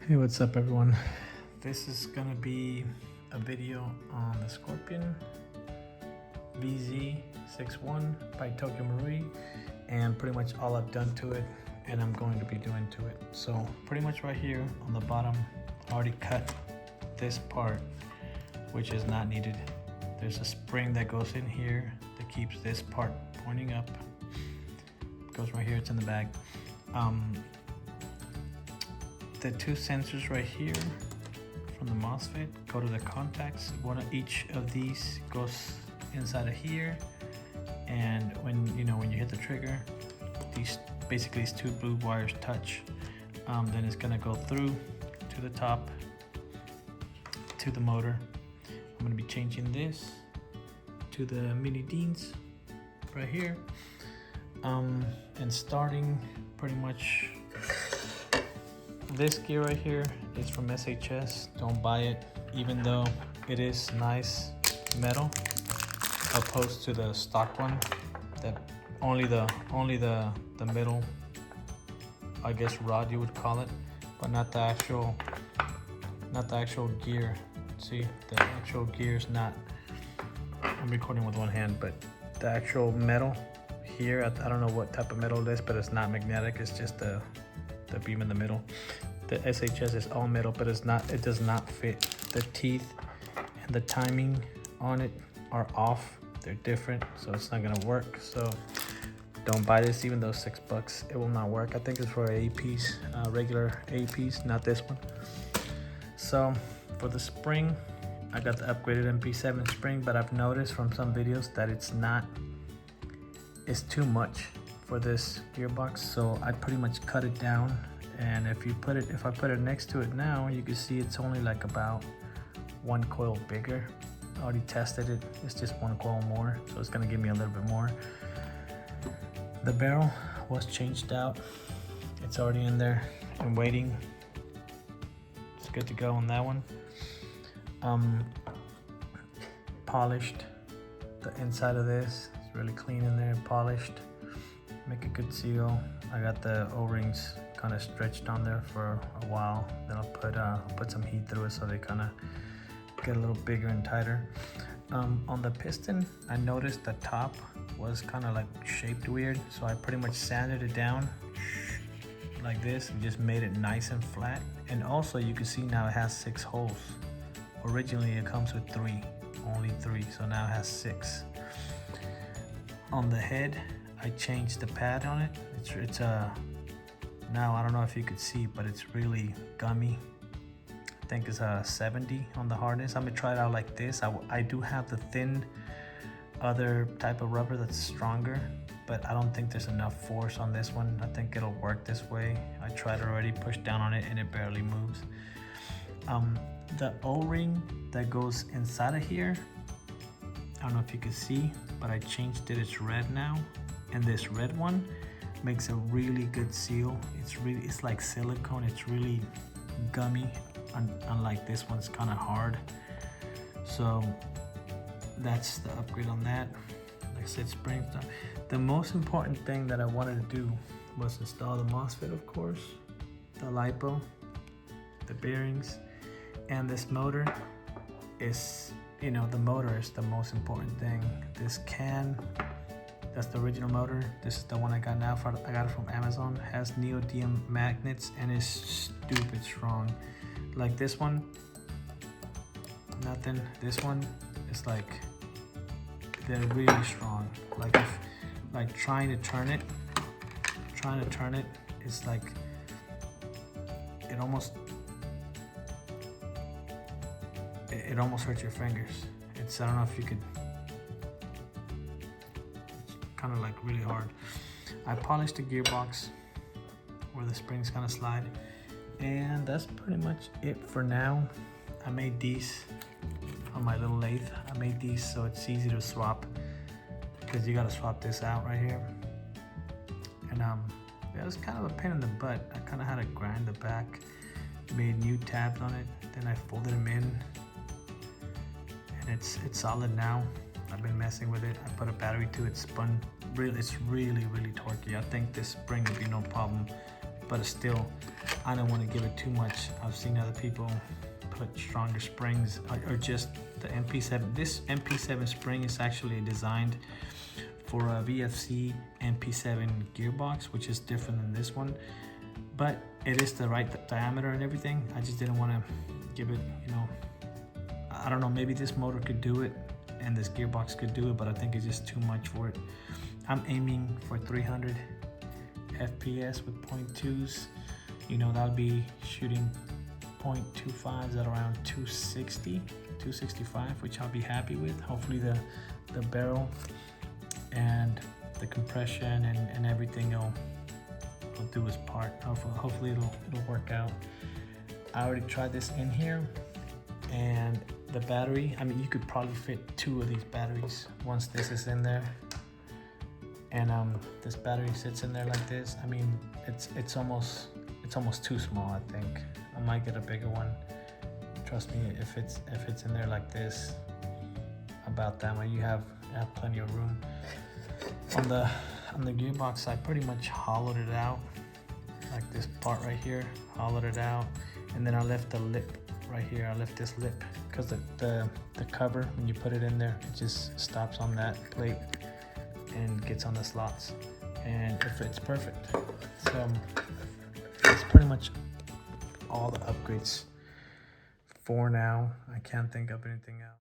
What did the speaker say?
Hey, what's up everyone? This is gonna be a video on the Scorpion vz61 by Tokyo Marui and pretty much all I've done to it and I'm going to be doing to it. So pretty much right here on the bottom, I already cut this part, which is not needed. There's a spring that goes in here that keeps this part pointing up. It goes right here, it's in the bag. The two sensors right here from the MOSFET go to the contacts. One of each of these goes inside of here, and when you hit the trigger, these two blue wires touch. Then it's gonna go through to the top to the motor. I'm gonna be changing this to the mini Deans right here, and starting pretty much. This gear right here is from SHS. Don't buy it, even though it is nice metal, opposed to the stock one that only the middle, I guess, rod you would call it, but not the actual gear. See, the actual gear is not. I'm recording with one hand, but the actual metal here, I don't know what type of metal it is, but it's not magnetic. It's just the beam in the middle. The SHS is all metal, but it does not fit. The teeth and the timing on it are off. They're different, so it's not gonna work. So don't buy this, even though it's $6. It will not work. I think it's for an A-piece, regular A-piece, not this one. So for the spring, I got the upgraded MP7 spring, but I've noticed from some videos that it's too much for this gearbox, so I pretty much cut it down. And if I put it next to it now, you can see it's only like about one coil bigger. I already tested it, it's just one coil more, so it's gonna give me a little bit more. The barrel was changed out, it's already in there and waiting. It's good to go on that one. Polished the inside of this, it's really clean in there, polished. Make a good seal. I got the O-rings kind of stretched on there for a while. Then I'll put some heat through it so they kind of get a little bigger and tighter. On the piston, I noticed the top was kind of like shaped weird, so I pretty much sanded it down like this and just made it nice and flat. And also you can see now it has 6 holes. Originally it comes with 3, only 3, so now it has 6. On the head, I changed the pad on it. It's now I don't know if you could see, but it's really gummy. I think it's a 70 on the hardness. I'm gonna try it out like this. I do have the thin other type of rubber that's stronger, but I don't think there's enough force on this one. I think it'll work this way. I tried already, pushed down on it, and it barely moves. The O-ring that goes inside of here, I don't know if you can see, but I changed it. It's red now. And this red one makes a really good seal. It's like silicone. It's really gummy, unlike this one's kind of hard. So that's the upgrade on that. Like I said, spring stuff. The most important thing that I wanted to do was install the MOSFET, of course, the LiPo, the bearings, and this motor is, the motor is the most important thing. This can, that's the original motor. This is the one I got now. I got it from Amazon. It has neodymium magnets and is stupid strong. Like this one, nothing. This one is like, they're really strong. Like trying to turn it, it's like, it almost hurts your fingers. I don't know if you could. Kind of like really hard. I polished the gearbox where the springs kind of slide, and that's pretty much it for now. I made these on my little lathe. I made these so it's easy to swap, because you got to swap this out right here. And it was kind of a pain in the butt. I kind of had to grind the back, made new tabs on it, then I folded them in, and it's solid now. I've been messing with it. I put a battery to it, spun. It's really torquey. I think this spring would be no problem, but it's still I don't want to give it too much. I've seen other people put stronger springs or just the MP7. This MP7 spring is actually designed for a VFC MP7 gearbox, which is different than this one, but it is the right diameter and everything. I just didn't want to give it, you know, I don't know, maybe this motor could do it and this gearbox could do it, but I think it's just too much for it. I'm aiming for 300 FPS with 0.2s. You know, that'll be shooting 0.25s at around 260, 265, which I'll be happy with. Hopefully the barrel and the compression and everything will do its part. Hopefully it'll work out. I already tried this in here, and the battery, I mean, you could probably fit 2 of these batteries once this is in there. And this battery sits in there like this. I mean, it's almost too small. I think I might get a bigger one. Trust me, if it's in there like this, about that way, you have plenty of room. On the gearbox, I pretty much hollowed it out, like this part right here, hollowed it out, and then I left the lip right here. I left this lip because the cover, when you put it in there, it just stops on that plate and gets on the slots, and it fits perfect. So it's pretty much all the upgrades for now. I can't think of anything else.